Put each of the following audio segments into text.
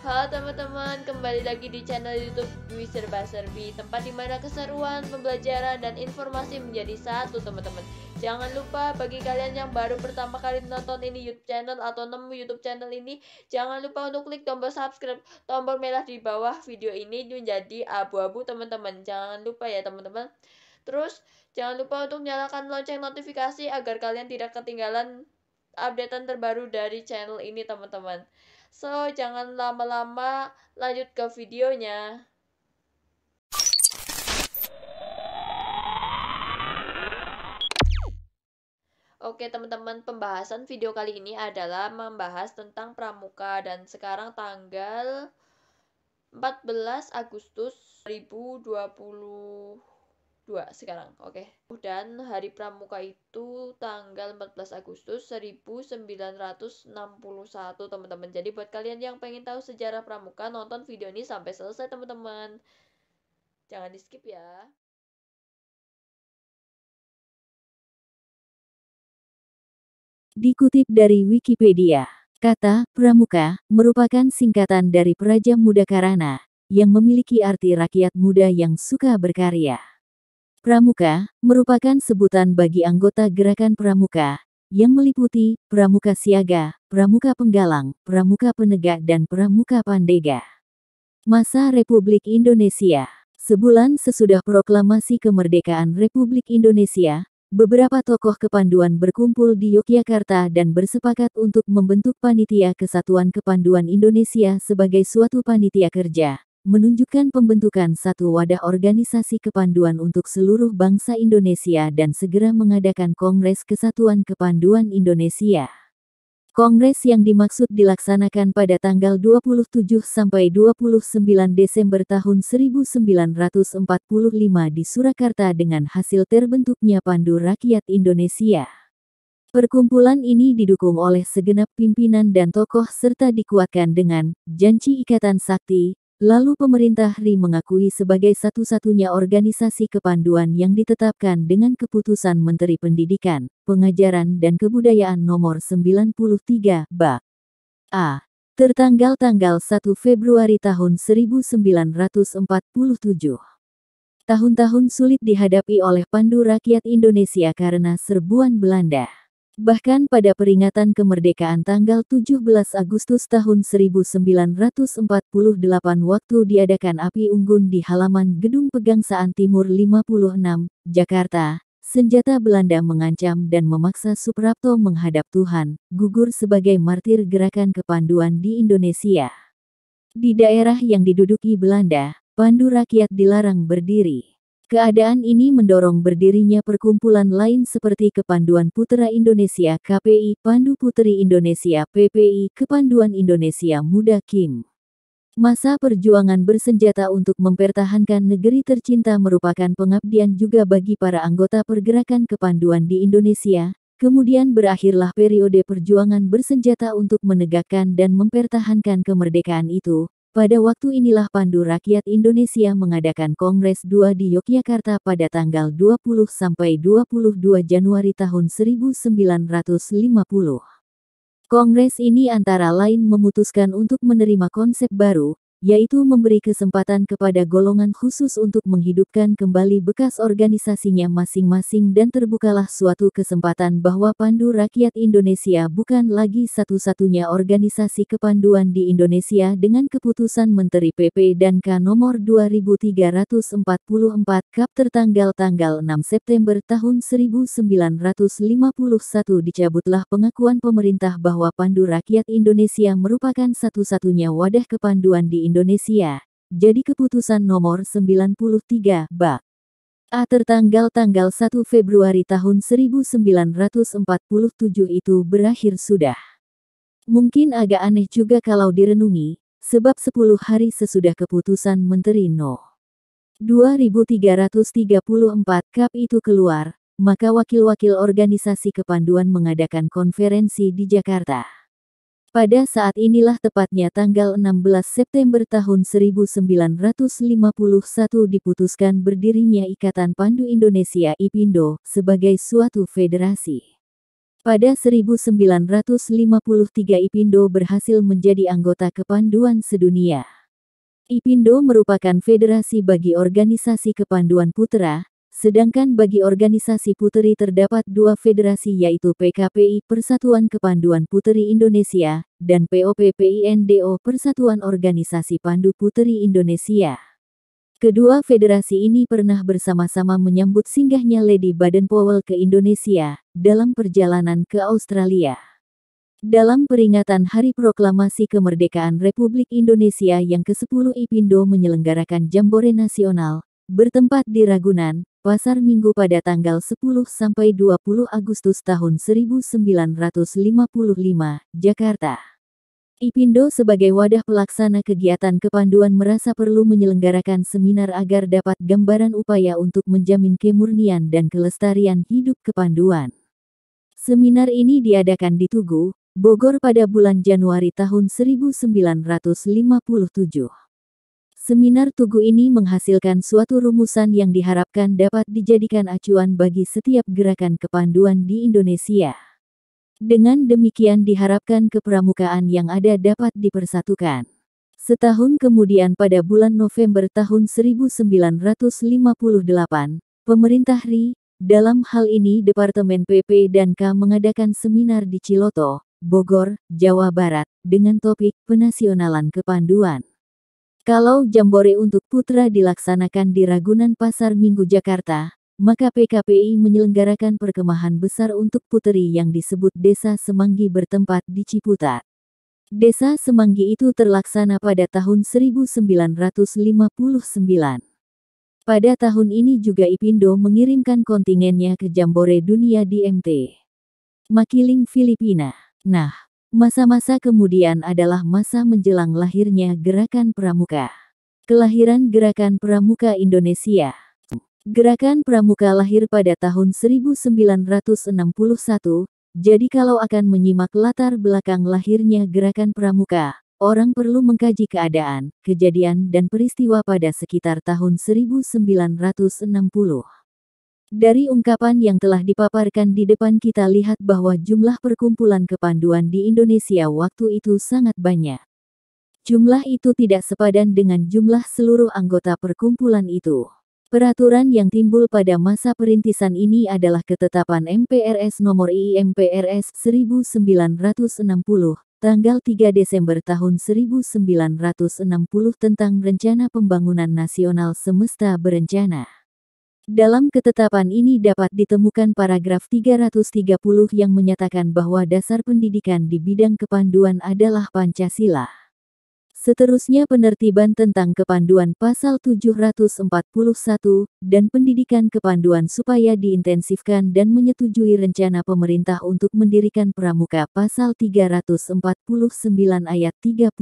Halo teman-teman, kembali lagi di channel YouTube Dwi Serba Serbi, tempat dimana keseruan, pembelajaran, dan informasi menjadi satu teman-teman. Jangan lupa bagi kalian yang baru pertama kali nonton ini YouTube channel atau nemu YouTube channel ini, jangan lupa untuk klik tombol subscribe, tombol merah di bawah video ini menjadi abu-abu teman-teman. Jangan lupa ya teman-teman. Terus jangan lupa untuk nyalakan lonceng notifikasi agar kalian tidak ketinggalan updatean terbaru dari channel ini teman-teman. So, jangan lama-lama, lanjut ke videonya. Oke teman-teman, pembahasan video kali ini adalah membahas tentang pramuka dan sekarang tanggal 14 Agustus 2022 sekarang. Oke. Dan hari pramuka itu tanggal 14 Agustus 1961 teman-teman. Jadi buat kalian yang pengen tahu sejarah pramuka, nonton video ini sampai selesai teman-teman. Jangan di skip ya. Dikutip dari Wikipedia, kata pramuka merupakan singkatan dari Praja Muda Karana, yang memiliki arti rakyat muda yang suka berkarya. Pramuka merupakan sebutan bagi anggota gerakan pramuka, yang meliputi pramuka siaga, pramuka penggalang, pramuka penegak dan pramuka pandega. Masa Republik Indonesia. Sebulan sesudah proklamasi kemerdekaan Republik Indonesia, beberapa tokoh kepanduan berkumpul di Yogyakarta dan bersepakat untuk membentuk Panitia Kesatuan Kepanduan Indonesia sebagai suatu panitia kerja, menunjukkan pembentukan satu wadah organisasi kepanduan untuk seluruh bangsa Indonesia dan segera mengadakan Kongres Kesatuan Kepanduan Indonesia. Kongres yang dimaksud dilaksanakan pada tanggal 27 sampai 29 Desember tahun 1945 di Surakarta dengan hasil terbentuknya Pandu Rakyat Indonesia. Perkumpulan ini didukung oleh segenap pimpinan dan tokoh serta dikuatkan dengan janji ikatan sakti. Lalu pemerintah RI mengakui sebagai satu-satunya organisasi kepanduan yang ditetapkan dengan keputusan Menteri Pendidikan, Pengajaran dan Kebudayaan nomor 93, Bak. A. Tertanggal tanggal 1 Februari tahun 1947. Tahun-tahun sulit dihadapi oleh Pandu Rakyat Indonesia karena serbuan Belanda. Bahkan pada peringatan kemerdekaan tanggal 17 Agustus tahun 1948 waktu diadakan api unggun di halaman Gedung Pegangsaan Timur 56, Jakarta, senjata Belanda mengancam dan memaksa Suprapto menghadap Tuhan, gugur sebagai martir gerakan kepanduan di Indonesia. Di daerah yang diduduki Belanda, Pandu Rakyat dilarang berdiri. Keadaan ini mendorong berdirinya perkumpulan lain seperti Kepanduan Putra Indonesia KPI, Pandu Putri Indonesia PPI, Kepanduan Indonesia Muda KIM. Masa perjuangan bersenjata untuk mempertahankan negeri tercinta merupakan pengabdian juga bagi para anggota pergerakan kepanduan di Indonesia. Kemudian berakhirlah periode perjuangan bersenjata untuk menegakkan dan mempertahankan kemerdekaan itu. Pada waktu inilah Pandu Rakyat Indonesia mengadakan Kongres 2 di Yogyakarta pada tanggal 20 sampai 22 Januari tahun 1950. Kongres ini antara lain memutuskan untuk menerima konsep baru, yaitu memberi kesempatan kepada golongan khusus untuk menghidupkan kembali bekas organisasinya masing-masing dan terbukalah suatu kesempatan bahwa Pandu Rakyat Indonesia bukan lagi satu-satunya organisasi kepanduan di Indonesia dengan keputusan Menteri PP dan K nomor 2344 Kap tertanggal tanggal 6 September tahun 1951 dicabutlah pengakuan pemerintah bahwa Pandu Rakyat Indonesia merupakan satu-satunya wadah kepanduan di Indonesia. Jadi keputusan nomor 93, Bak. A tertanggal tanggal 1 Februari tahun 1947 itu berakhir sudah. Mungkin agak aneh juga kalau direnungi, sebab 10 hari sesudah keputusan Menteri No. 2334 Kap itu keluar, maka wakil-wakil organisasi kepanduan mengadakan konferensi di Jakarta. Pada saat inilah tepatnya tanggal 16 September tahun 1951 diputuskan berdirinya Ikatan Pandu Indonesia IPINDO sebagai suatu federasi. Pada 1953 IPindo berhasil menjadi anggota Kepanduan Sedunia. IPindo merupakan federasi bagi organisasi kepanduan putra, sedangkan bagi organisasi puteri terdapat dua federasi yaitu PKPI Persatuan Kepanduan Puteri Indonesia, dan POPPINDO Persatuan Organisasi Pandu Puteri Indonesia. Kedua federasi ini pernah bersama-sama menyambut singgahnya Lady Baden-Powell ke Indonesia, dalam perjalanan ke Australia. Dalam peringatan Hari Proklamasi Kemerdekaan Republik Indonesia yang ke-10 IPindo menyelenggarakan Jambore Nasional, bertempat di Ragunan, Pasar Minggu pada tanggal 10-20 Agustus tahun 1955, Jakarta. IPindo sebagai wadah pelaksana kegiatan kepanduan merasa perlu menyelenggarakan seminar agar dapat gambaran upaya untuk menjamin kemurnian dan kelestarian hidup kepanduan. Seminar ini diadakan di Tugu, Bogor pada bulan Januari tahun 1957. Seminar Tugu ini menghasilkan suatu rumusan yang diharapkan dapat dijadikan acuan bagi setiap gerakan kepanduan di Indonesia. Dengan demikian diharapkan kepramukaan yang ada dapat dipersatukan. Setahun kemudian pada bulan November tahun 1958, pemerintah RI, dalam hal ini Departemen PP dan K mengadakan seminar di Ciloto, Bogor, Jawa Barat, dengan topik Penasionalan Kepanduan. Kalau Jambore untuk Putra dilaksanakan di Ragunan Pasar Minggu Jakarta, maka PKPI menyelenggarakan perkemahan besar untuk puteri yang disebut Desa Semanggi bertempat di Ciputat. Desa Semanggi itu terlaksana pada tahun 1959. Pada tahun ini juga IPindo mengirimkan kontingennya ke Jambore Dunia di Mt. Makiling, Filipina. Nah, masa-masa kemudian adalah masa menjelang lahirnya Gerakan Pramuka. Kelahiran Gerakan Pramuka Indonesia. Gerakan Pramuka lahir pada tahun 1961, jadi kalau akan menyimak latar belakang lahirnya Gerakan Pramuka, orang perlu mengkaji keadaan, kejadian dan peristiwa pada sekitar tahun 1960. Dari ungkapan yang telah dipaparkan di depan kita lihat bahwa jumlah perkumpulan kepanduan di Indonesia waktu itu sangat banyak. Jumlah itu tidak sepadan dengan jumlah seluruh anggota perkumpulan itu. Peraturan yang timbul pada masa perintisan ini adalah Ketetapan MPRS Nomor I.MPRS 1960, tanggal 3 Desember tahun 1960 tentang Rencana Pembangunan Nasional Semesta Berencana. Dalam ketetapan ini dapat ditemukan paragraf 330 yang menyatakan bahwa dasar pendidikan di bidang kepanduan adalah Pancasila. Seterusnya penertiban tentang kepanduan pasal 741, dan pendidikan kepanduan supaya diintensifkan dan menyetujui rencana pemerintah untuk mendirikan pramuka pasal 349 ayat 30.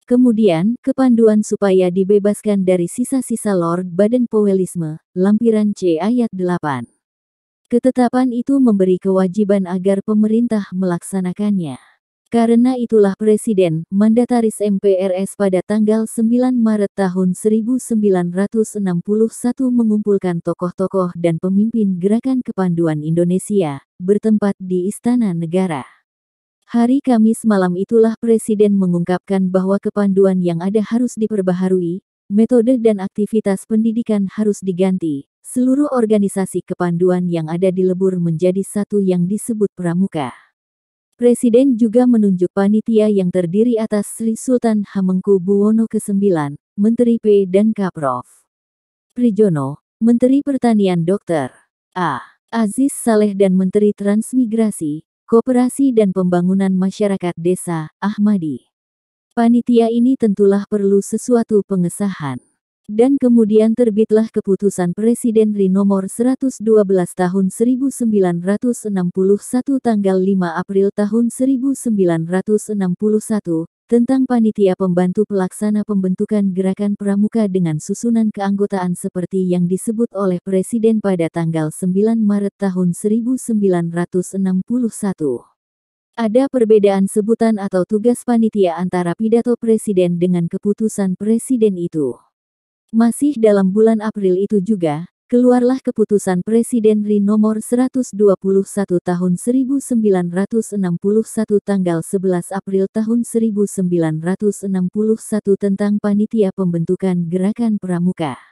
Kemudian, kepanduan supaya dibebaskan dari sisa-sisa Lord Baden-Powellisme, lampiran C ayat 8. Ketetapan itu memberi kewajiban agar pemerintah melaksanakannya. Karena itulah Presiden, Mandataris MPRS pada tanggal 9 Maret tahun 1961 mengumpulkan tokoh-tokoh dan pemimpin Gerakan Kepanduan Indonesia, bertempat di Istana Negara. Hari Kamis malam itulah Presiden mengungkapkan bahwa kepanduan yang ada harus diperbaharui, metode dan aktivitas pendidikan harus diganti, seluruh organisasi kepanduan yang ada dilebur menjadi satu yang disebut pramuka. Presiden juga menunjuk panitia yang terdiri atas Sri Sultan Hamengkubuwono ke-9, Menteri P dan Kaprof. Prijono, Menteri Pertanian Dr. A. Aziz Saleh dan Menteri Transmigrasi, Koperasi dan Pembangunan Masyarakat Desa, Ahmadi. Panitia ini tentulah perlu sesuatu pengesahan. Dan kemudian terbitlah Keputusan Presiden RI Nomor 112 Tahun 1961 tanggal 5 April tahun 1961, tentang Panitia Pembantu Pelaksana Pembentukan Gerakan Pramuka dengan susunan keanggotaan seperti yang disebut oleh Presiden pada tanggal 9 Maret tahun 1961. Ada perbedaan sebutan atau tugas panitia antara pidato Presiden dengan keputusan Presiden itu. Masih dalam bulan April itu juga, keluarlah Keputusan Presiden RI Nomor 121 Tahun 1961 tanggal 11 April tahun 1961 tentang Panitia Pembentukan Gerakan Pramuka.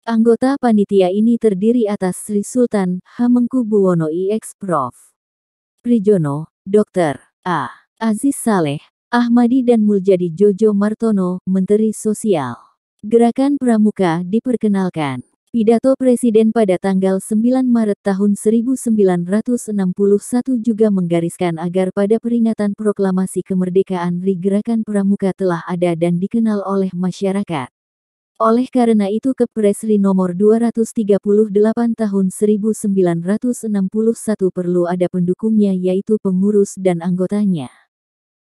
Anggota panitia ini terdiri atas Sri Sultan Hamengkubuwono IX Prof. Prijono, Dr. A. Aziz Saleh, Ahmadi dan Muljadi Jojo Martono, Menteri Sosial. Gerakan Pramuka diperkenalkan. Pidato Presiden pada tanggal 9 Maret tahun 1961 juga menggariskan agar pada peringatan proklamasi kemerdekaan RI Gerakan Pramuka telah ada dan dikenal oleh masyarakat. Oleh karena itu Kepres RI Nomor 238 Tahun 1961 perlu ada pendukungnya yaitu pengurus dan anggotanya.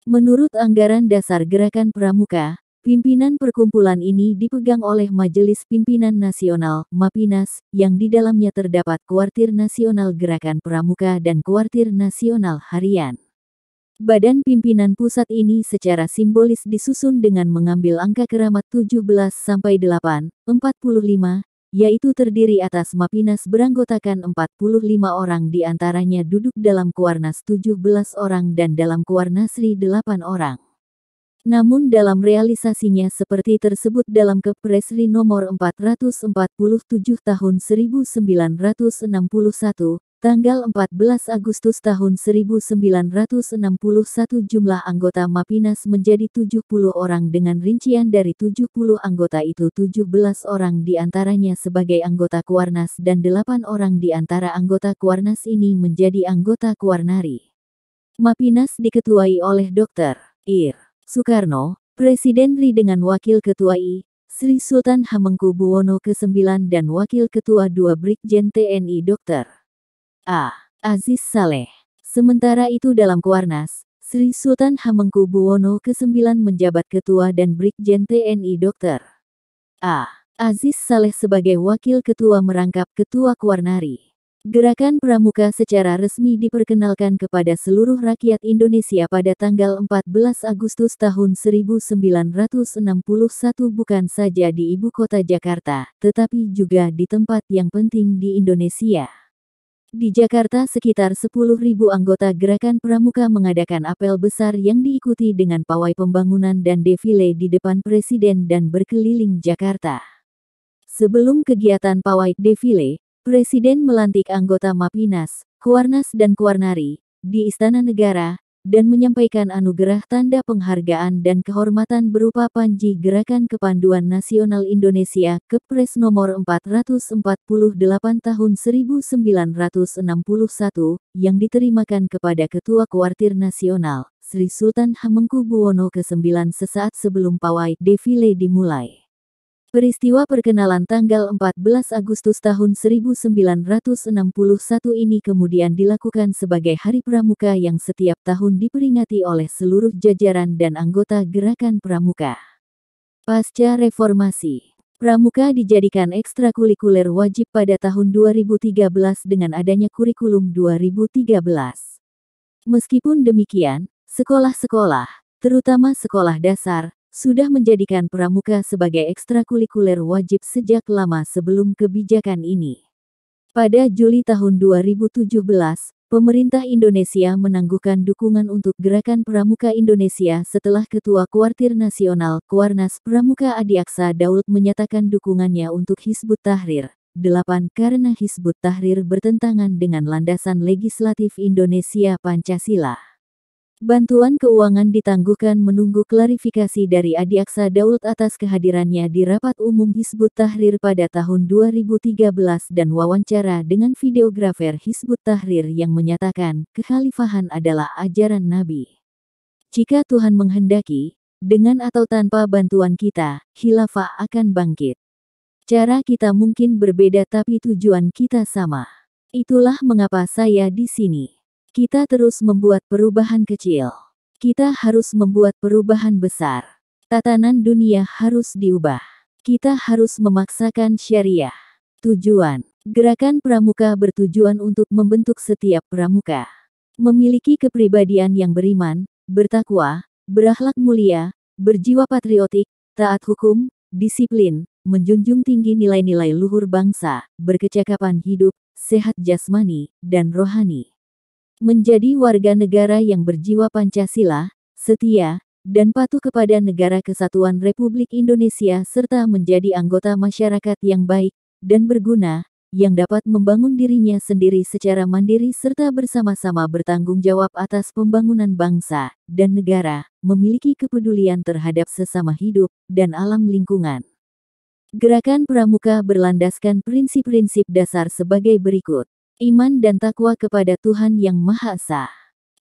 Menurut Anggaran Dasar Gerakan Pramuka, pimpinan perkumpulan ini dipegang oleh Majelis Pimpinan Nasional, MAPINAS, yang di dalamnya terdapat Kuartir Nasional Gerakan Pramuka dan Kuartir Nasional Harian. Badan pimpinan pusat ini secara simbolis disusun dengan mengambil angka keramat 17-8, 45, yaitu terdiri atas MAPINAS beranggotakan 45 orang diantaranya duduk dalam Kuarnas 17 orang dan dalam Kuarnasri 8 orang. Namun dalam realisasinya seperti tersebut dalam Kepres RI Nomor 447 Tahun 1961, tanggal 14 Agustus tahun 1961 jumlah anggota MAPINAS menjadi 70 orang dengan rincian dari 70 anggota itu 17 orang diantaranya sebagai anggota Kuarnas dan 8 orang diantara anggota Kuarnas ini menjadi anggota Kuarnari. MAPINAS diketuai oleh Dr. Ir. Soekarno, Presiden RI dengan Wakil Ketua I, Sri Sultan Hamengkubuwono ke-9 dan Wakil Ketua II Brigjen TNI Dr. A. Aziz Saleh. Sementara itu dalam Kuarnas, Sri Sultan Hamengkubuwono ke-9 menjabat Ketua dan Brigjen TNI Dr. A. Aziz Saleh sebagai Wakil Ketua merangkap Ketua Kuarnari. Gerakan Pramuka secara resmi diperkenalkan kepada seluruh rakyat Indonesia pada tanggal 14 Agustus tahun 1961 bukan saja di ibu kota Jakarta, tetapi juga di tempat yang penting di Indonesia. Di Jakarta sekitar 10.000 anggota Gerakan Pramuka mengadakan apel besar yang diikuti dengan pawai pembangunan dan defile di depan Presiden dan berkeliling Jakarta. Sebelum kegiatan pawai defile, Presiden melantik anggota MAPINAS, Kuarnas dan Kuarnari, di Istana Negara, dan menyampaikan anugerah tanda penghargaan dan kehormatan berupa Panji Gerakan Kepanduan Nasional Indonesia Kepres Nomor 448 Tahun 1961, yang diterimakan kepada Ketua Kuartir Nasional, Sri Sultan Hamengkubuwono ke-9 sesaat sebelum pawai defile dimulai. Peristiwa perkenalan tanggal 14 Agustus tahun 1961 ini kemudian dilakukan sebagai Hari Pramuka yang setiap tahun diperingati oleh seluruh jajaran dan anggota Gerakan Pramuka. Pasca Reformasi, Pramuka dijadikan ekstrakurikuler wajib pada tahun 2013 dengan adanya kurikulum 2013. Meskipun demikian, sekolah-sekolah, terutama sekolah dasar, sudah menjadikan Pramuka sebagai ekstrakurikuler wajib sejak lama sebelum kebijakan ini. Pada Juli tahun 2017, pemerintah Indonesia menangguhkan dukungan untuk Gerakan Pramuka Indonesia setelah Ketua Kuartir Nasional Kuarnas Pramuka Adiaksa Daud menyatakan dukungannya untuk Hizbut Tahrir. 8. Karena Hizbut Tahrir bertentangan dengan landasan legislatif Indonesia Pancasila. Bantuan keuangan ditangguhkan menunggu klarifikasi dari Adiaksa Daud atas kehadirannya di rapat umum Hizbut Tahrir pada tahun 2013 dan wawancara dengan videografer Hizbut Tahrir yang menyatakan kekhalifahan adalah ajaran Nabi. Jika Tuhan menghendaki, dengan atau tanpa bantuan kita, khilafah akan bangkit. Cara kita mungkin berbeda tapi tujuan kita sama. Itulah mengapa saya di sini. Kita terus membuat perubahan kecil. Kita harus membuat perubahan besar. Tatanan dunia harus diubah. Kita harus memaksakan syariah. Tujuan Gerakan Pramuka bertujuan untuk membentuk setiap pramuka memiliki kepribadian yang beriman, bertakwa, berakhlak mulia, berjiwa patriotik, taat hukum, disiplin, menjunjung tinggi nilai-nilai luhur bangsa, berkecakapan hidup, sehat jasmani, dan rohani. Menjadi warga negara yang berjiwa Pancasila, setia, dan patuh kepada Negara Kesatuan Republik Indonesia serta menjadi anggota masyarakat yang baik dan berguna, yang dapat membangun dirinya sendiri secara mandiri serta bersama-sama bertanggung jawab atas pembangunan bangsa dan negara, memiliki kepedulian terhadap sesama hidup dan alam lingkungan. Gerakan Pramuka berlandaskan prinsip-prinsip dasar sebagai berikut. Iman dan takwa kepada Tuhan Yang Maha Esa.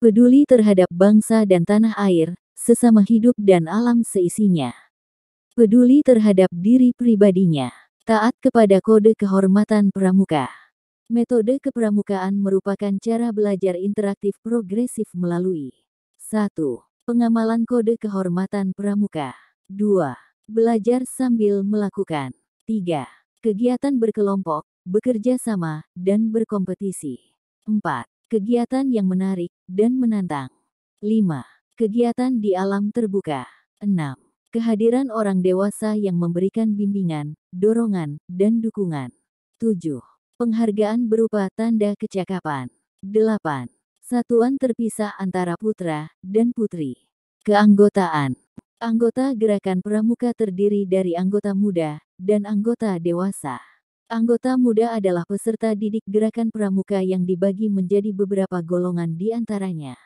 Peduli terhadap bangsa dan tanah air, sesama hidup dan alam seisinya. Peduli terhadap diri pribadinya. Taat kepada kode kehormatan pramuka. Metode kepramukaan merupakan cara belajar interaktif progresif melalui 1. Pengamalan kode kehormatan pramuka. 2. Belajar sambil melakukan. 3. Kegiatan berkelompok, bekerja sama, dan berkompetisi. 4. Kegiatan yang menarik dan menantang. 5. Kegiatan di alam terbuka. 6. Kehadiran orang dewasa yang memberikan bimbingan, dorongan, dan dukungan. 7. Penghargaan berupa tanda kecakapan. 8. Satuan terpisah antara putra dan putri. Keanggotaan. Anggota Gerakan Pramuka terdiri dari anggota muda dan anggota dewasa. Anggota muda adalah peserta didik Gerakan Pramuka yang dibagi menjadi beberapa golongan di antaranya.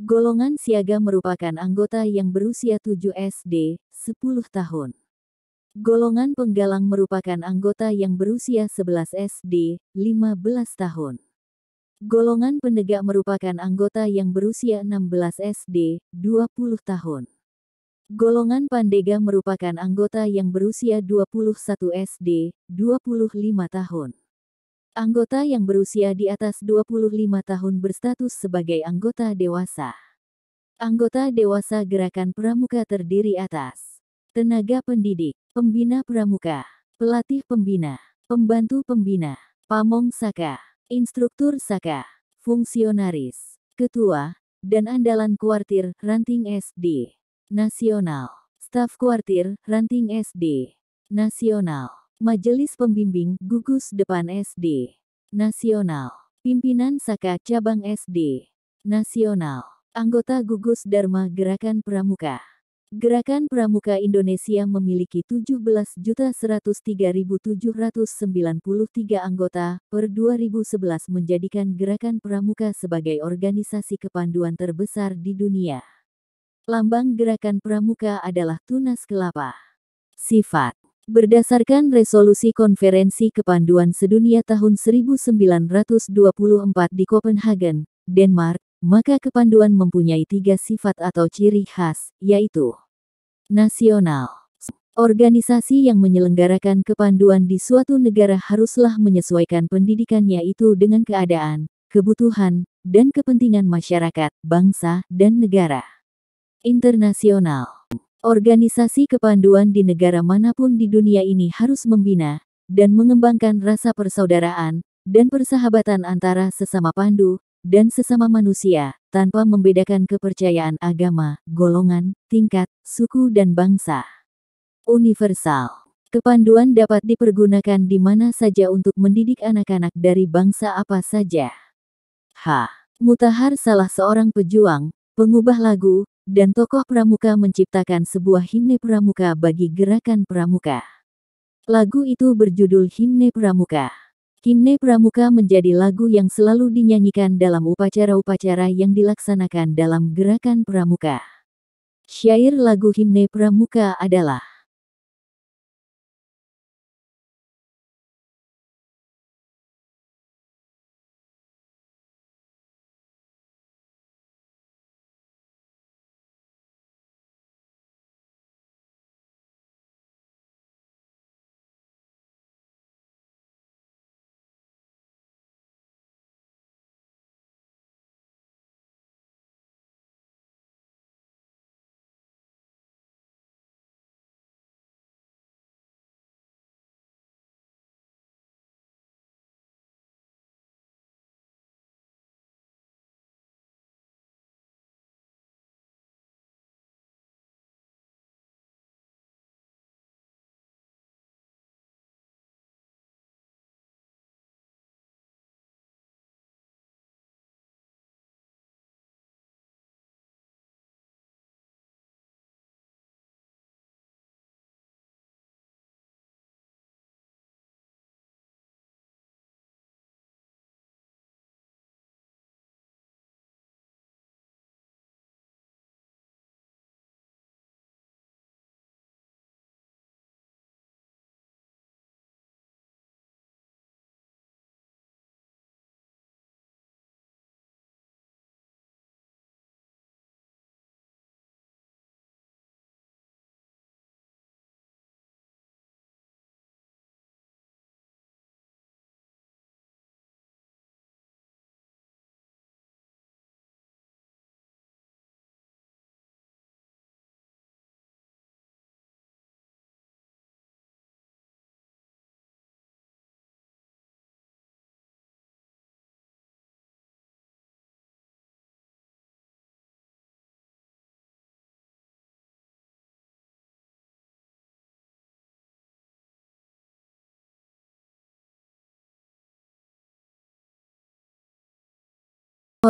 Golongan siaga merupakan anggota yang berusia 7 SD, 10 tahun. Golongan penggalang merupakan anggota yang berusia 11 SD, 15 tahun. Golongan penegak merupakan anggota yang berusia 16 SD, 20 tahun. Golongan pandega merupakan anggota yang berusia 21 SD, 25 tahun. Anggota yang berusia di atas 25 tahun berstatus sebagai anggota dewasa. Anggota dewasa Gerakan Pramuka terdiri atas tenaga pendidik, pembina pramuka, pelatih pembina, pembantu pembina, pamong saka, instruktur saka, fungsionaris, ketua, dan andalan kuartir ranting SD. Nasional, staf kuartir, ranting SD. Nasional, majelis pembimbing, gugus depan SD. Nasional, pimpinan saka cabang SD. Nasional, anggota gugus Dharma Gerakan Pramuka. Gerakan Pramuka Indonesia memiliki 17.103.793 anggota, per 2011 menjadikan Gerakan Pramuka sebagai organisasi kepanduan terbesar di dunia. Lambang Gerakan Pramuka adalah tunas kelapa. Sifat. Berdasarkan resolusi Konferensi Kepanduan Sedunia tahun 1924 di Copenhagen, Denmark, maka kepanduan mempunyai 3 sifat atau ciri khas, yaitu nasional. Organisasi yang menyelenggarakan kepanduan di suatu negara haruslah menyesuaikan pendidikannya itu dengan keadaan, kebutuhan, dan kepentingan masyarakat, bangsa, dan negara. Internasional. Organisasi kepanduan di negara manapun di dunia ini harus membina dan mengembangkan rasa persaudaraan dan persahabatan antara sesama pandu dan sesama manusia, tanpa membedakan kepercayaan agama, golongan, tingkat, suku dan bangsa. Universal. Kepanduan dapat dipergunakan di mana saja untuk mendidik anak-anak dari bangsa apa saja. H. Mutahar salah seorang pejuang, pengubah lagu, dan tokoh pramuka menciptakan sebuah himne pramuka bagi Gerakan Pramuka. Lagu itu berjudul Himne Pramuka. Himne Pramuka menjadi lagu yang selalu dinyanyikan dalam upacara-upacara yang dilaksanakan dalam Gerakan Pramuka. Syair lagu Himne Pramuka adalah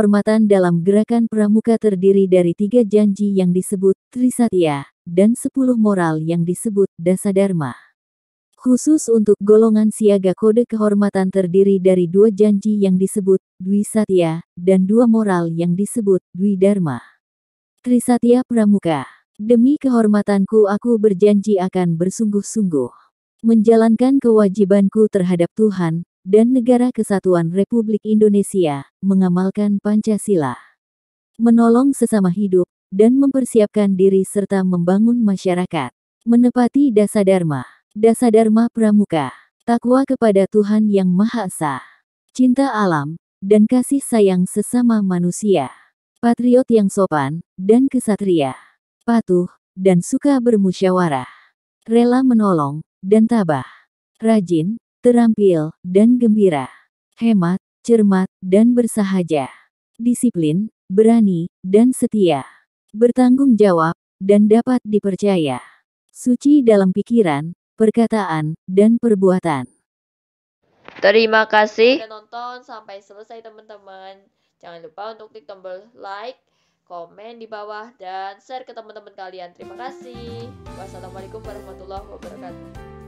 kehormatan dalam gerakan pramuka terdiri dari 3 janji yang disebut Trisatya, dan 10 moral yang disebut Dasadharma. Khusus untuk golongan siaga kode kehormatan terdiri dari 2 janji yang disebut Dwisatya, dan 2 moral yang disebut Dwidharma. Trisatya Pramuka. Demi kehormatanku aku berjanji akan bersungguh-sungguh menjalankan kewajibanku terhadap Tuhan dan Negara Kesatuan Republik Indonesia, mengamalkan Pancasila, menolong sesama hidup, dan mempersiapkan diri serta membangun masyarakat, menepati Dasadharma. Dasadharma Pramuka. Takwa kepada Tuhan Yang Maha Esa, cinta alam, dan kasih sayang sesama manusia, patriot yang sopan dan kesatria, patuh, dan suka bermusyawarah, rela menolong, dan tabah, rajin, terampil, dan gembira, hemat, cermat, dan bersahaja, disiplin, berani, dan setia, bertanggung jawab, dan dapat dipercaya, suci dalam pikiran, perkataan, dan perbuatan. Terima kasih sudah nonton sampai selesai teman-teman. Jangan lupa untuk klik tombol like, komen di bawah, dan share ke teman-teman kalian. Terima kasih. Wassalamualaikum warahmatullahi wabarakatuh.